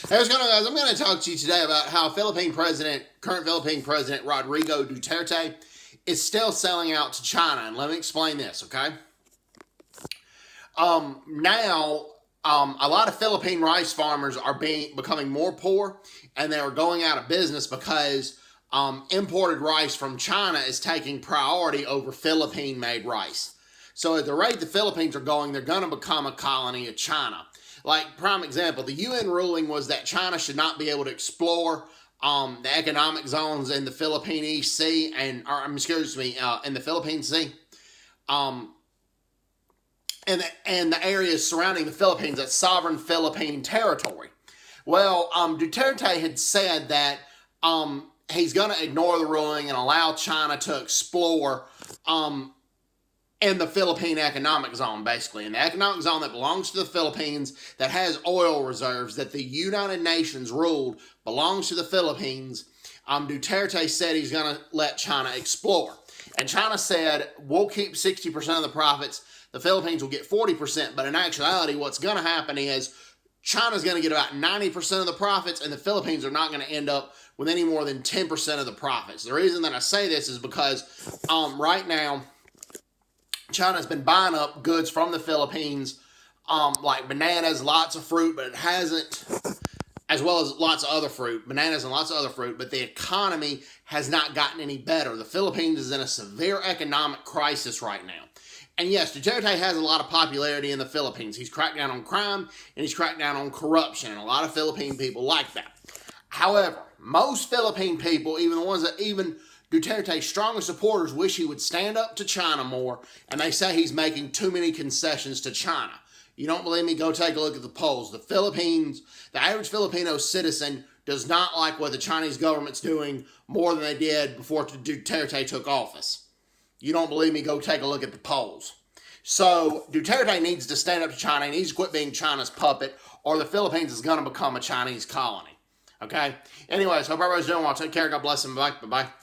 Hey, what's going on, guys? I'm going to talk to you today about how current Philippine President Rodrigo Duterte is still selling out to China. And let me explain this, okay? Now, a lot of Philippine rice farmers are becoming more poor, and they are going out of business because imported rice from China is taking priority over Philippine-made rice. So at the rate the Philippines are going, they're going to become a colony of China. Like, prime example, the UN ruling was that China should not be able to explore the economic zones in the Philippine East Sea in the Philippine Sea, and the areas surrounding the Philippines as sovereign Philippine territory. Well, Duterte had said that he's going to ignore the ruling and allow China to explore in the Philippine economic zone, basically. In the economic zone that belongs to the Philippines, that has oil reserves, that the United Nations ruled belongs to the Philippines, Duterte said he's going to let China explore. And China said, we'll keep 60% of the profits, the Philippines will get 40%, but in actuality, what's going to happen is China's going to get about 90% of the profits, and the Philippines are not going to end up with any more than 10% of the profits. The reason that I say this is because right now, China's been buying up goods from the Philippines, like bananas, lots of fruit, but it hasn't, as well as lots of other fruit, bananas and lots of other fruit, but the economy has not gotten any better. The Philippines is in a severe economic crisis right now. And yes, Duterte has a lot of popularity in the Philippines. He's cracked down on crime, and he's cracked down on corruption, and a lot of Philippine people like that. However, most Philippine people, even the ones that Duterte's strongest supporters, wish he would stand up to China more, and they say he's making too many concessions to China. You don't believe me? Go take a look at the polls. The average Filipino citizen does not like what the Chinese government's doing more than they did before Duterte took office. You don't believe me? Go take a look at the polls. So Duterte needs to stand up to China. He needs to quit being China's puppet, or the Philippines is going to become a Chinese colony. Okay? Anyways, hope everybody's doing well. Take care. God bless them. Bye-bye.